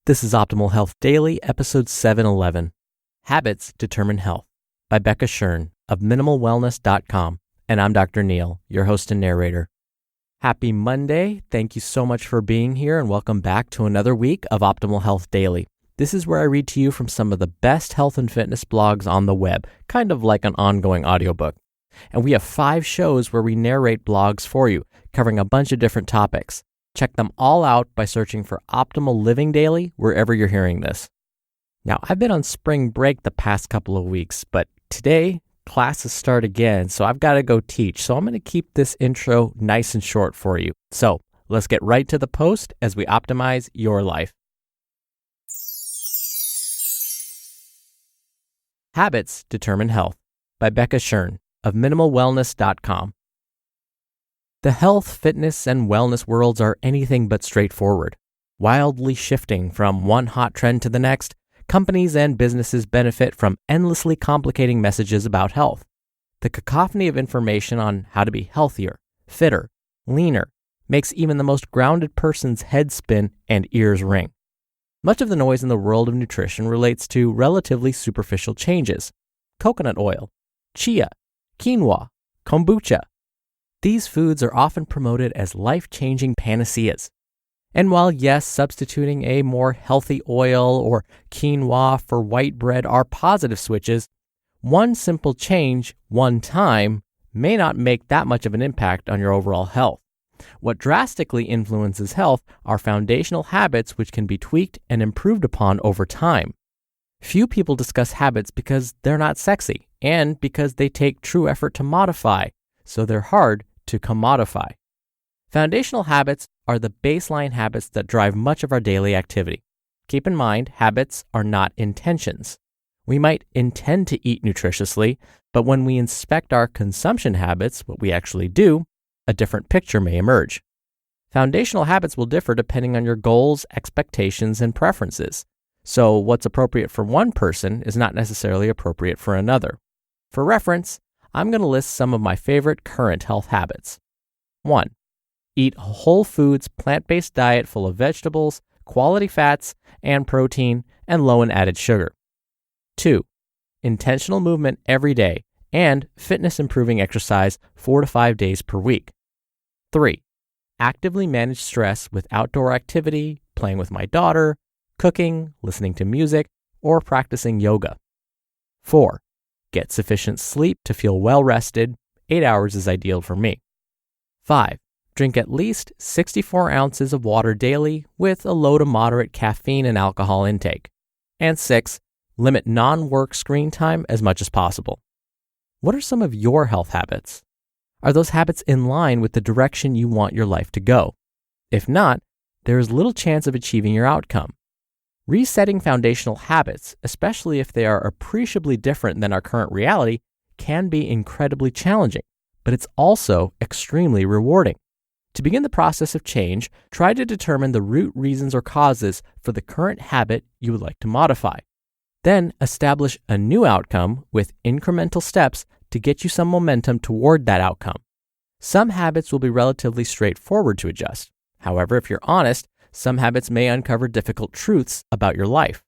This is Optimal Health Daily, episode 711, Habits Determine Health, by Becca Shern of minimalwellness.com. And I'm Dr. Neil, your host and narrator. Happy Monday. Thank you so much for being here and welcome back to another week of Optimal Health Daily. This is where I read to you from some of the best health and fitness blogs on the web, kind of like an ongoing audiobook. And we have 5 shows where we narrate blogs for you, covering a bunch of different topics. Check them all out by searching for Optimal Living Daily wherever you're hearing this. Now, I've been on spring break the past couple of weeks, but today classes start again, so I've got to go teach. So I'm going to keep this intro nice and short for you. So let's get right to the post as we optimize your life. Habits Determine Health, by Becca Shern of minimalwellness.com. The health, fitness, and wellness worlds are anything but straightforward. Wildly shifting from one hot trend to the next, companies and businesses benefit from endlessly complicating messages about health. The cacophony of information on how to be healthier, fitter, leaner, makes even the most grounded person's head spin and ears ring. Much of the noise in the world of nutrition relates to relatively superficial changes. Coconut oil, chia, quinoa, kombucha. These foods are often promoted as life-changing panaceas. And while yes, substituting a more healthy oil or quinoa for white bread are positive switches, one simple change, one time, may not make that much of an impact on your overall health. What drastically influences health are foundational habits which can be tweaked and improved upon over time. Few people discuss habits because they're not sexy and because they take true effort to modify, so they're hard to commodify. Foundational habits are the baseline habits that drive much of our daily activity. Keep in mind, habits are not intentions. We might intend to eat nutritiously, but when we inspect our consumption habits, what we actually do, a different picture may emerge. Foundational habits will differ depending on your goals, expectations, and preferences. So what's appropriate for one person is not necessarily appropriate for another. For reference, I'm going to list some of my favorite current health habits. 1. Eat a whole foods, plant-based diet full of vegetables, quality fats, and protein, and low in added sugar. 2. Intentional movement every day and fitness-improving exercise 4 to 5 days per week. 3. Actively manage stress with outdoor activity, playing with my daughter, cooking, listening to music, or practicing yoga. 4. Get sufficient sleep to feel well rested. 8 hours is ideal for me. 5. Drink at least 64 ounces of water daily with a low to moderate caffeine and alcohol intake. And 6. Limit non-work screen time as much as possible. What are some of your health habits? Are those habits in line with the direction you want your life to go? If not, there is little chance of achieving your outcome. Resetting foundational habits, especially if they are appreciably different than our current reality, can be incredibly challenging, but it's also extremely rewarding. To begin the process of change, try to determine the root reasons or causes for the current habit you would like to modify. Then establish a new outcome with incremental steps to get you some momentum toward that outcome. Some habits will be relatively straightforward to adjust. However, if you're honest, some habits may uncover difficult truths about your life.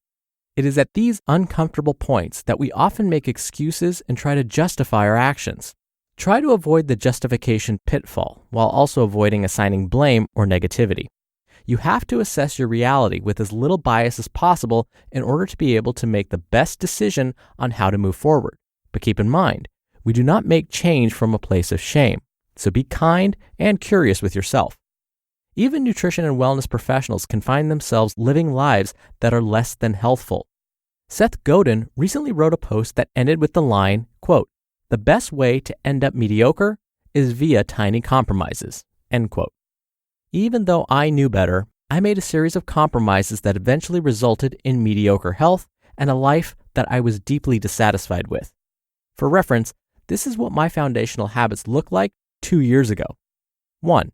It is at these uncomfortable points that we often make excuses and try to justify our actions. Try to avoid the justification pitfall while also avoiding assigning blame or negativity. You have to assess your reality with as little bias as possible in order to be able to make the best decision on how to move forward. But keep in mind, we do not make change from a place of shame, so be kind and curious with yourself. Even nutrition and wellness professionals can find themselves living lives that are less than healthful. Seth Godin recently wrote a post that ended with the line, quote, "The best way to end up mediocre is via tiny compromises," end quote. Even though I knew better, I made a series of compromises that eventually resulted in mediocre health and a life that I was deeply dissatisfied with. For reference, this is what my foundational habits looked like 2 years ago. 1.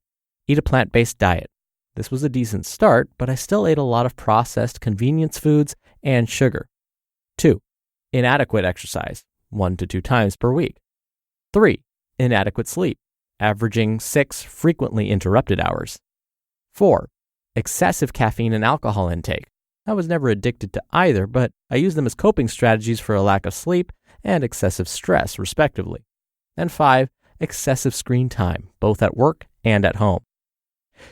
Eat a plant-based diet. This was a decent start, but I still ate a lot of processed convenience foods and sugar. 2. Inadequate exercise, 1 to 2 times per week. 3. Inadequate sleep, averaging 6 frequently interrupted hours. 4. Excessive caffeine and alcohol intake, I was never addicted to either, but I used them as coping strategies for a lack of sleep and excessive stress, respectively. And 5, excessive screen time, both at work and at home.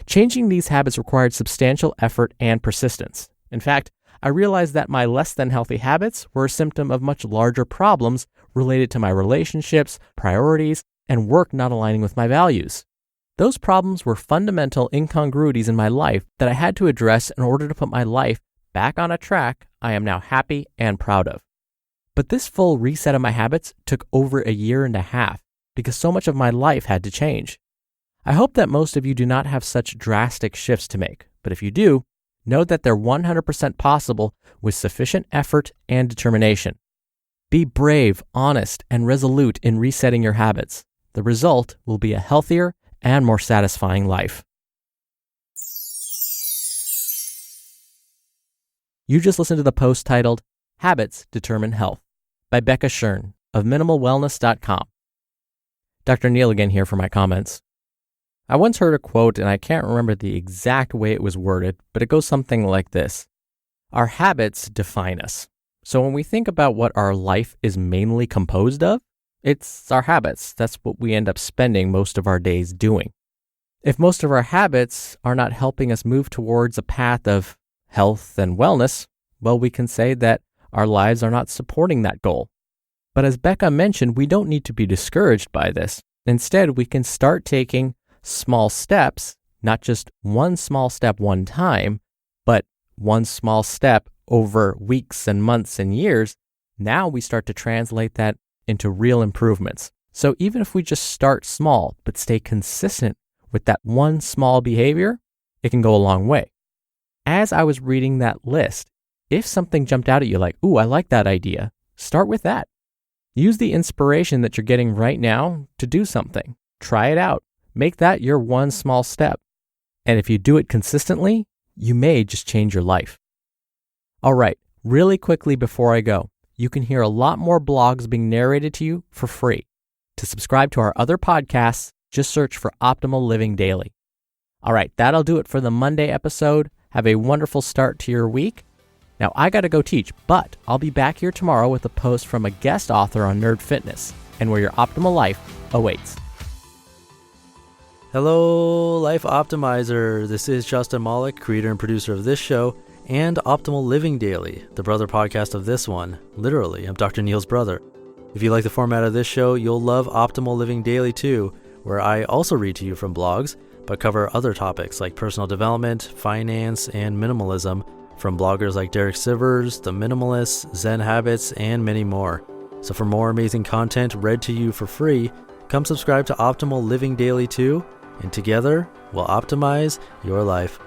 Changing these habits required substantial effort and persistence. In fact, I realized that my less than healthy habits were a symptom of much larger problems related to my relationships, priorities, and work not aligning with my values. Those problems were fundamental incongruities in my life that I had to address in order to put my life back on a track I am now happy and proud of. But this full reset of my habits took over a year and a half because so much of my life had to change. I hope that most of you do not have such drastic shifts to make, but if you do, know that they're 100% possible with sufficient effort and determination. Be brave, honest, and resolute in resetting your habits. The result will be a healthier and more satisfying life. You just listened to the post titled, Habits Determine Health, by Becca Shern of minimalwellness.com. Dr. Neil again here for my comments. I once heard a quote, and I can't remember the exact way it was worded, but it goes something like this. Our habits define us. So when we think about what our life is mainly composed of, it's our habits. That's what we end up spending most of our days doing. If most of our habits are not helping us move towards a path of health and wellness, well, we can say that our lives are not supporting that goal. But as Becca mentioned, we don't need to be discouraged by this. Instead, we can start taking small steps, not just one small step one time, but one small step over weeks and months and years. Now we start to translate that into real improvements. So even if we just start small, but stay consistent with that one small behavior, it can go a long way. As I was reading that list, if something jumped out at you like, ooh, I like that idea, start with that. Use the inspiration that you're getting right now to do something. Try it out. Make that your one small step. And if you do it consistently, you may just change your life. All right, really quickly before I go, you can hear a lot more blogs being narrated to you for free. To subscribe to our other podcasts, just search for Optimal Living Daily. All right, that'll do it for the Monday episode. Have a wonderful start to your week. Now, I got to go teach, but I'll be back here tomorrow with a post from a guest author on Nerd Fitness and where your optimal life awaits. Hello, Life Optimizer. This is Justin Malik, creator and producer of this show and Optimal Living Daily, the brother podcast of this one. Literally, I'm Dr. Neil's brother. If you like the format of this show, you'll love Optimal Living Daily too, where I also read to you from blogs, but cover other topics like personal development, finance, and minimalism from bloggers like Derek Sivers, The Minimalists, Zen Habits, and many more. So for more amazing content read to you for free, come subscribe to Optimal Living Daily too, and together we'll optimize your life.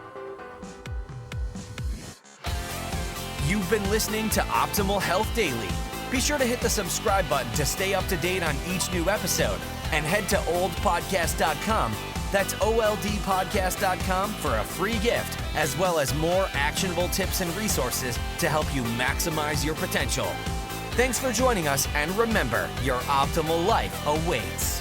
You've been listening to Optimal Health Daily. Be sure to hit the subscribe button to stay up to date on each new episode, and head to oldpodcast.com. That's oldpodcast.com for a free gift, as well as more actionable tips and resources to help you maximize your potential. Thanks for joining us, and remember, your optimal life awaits.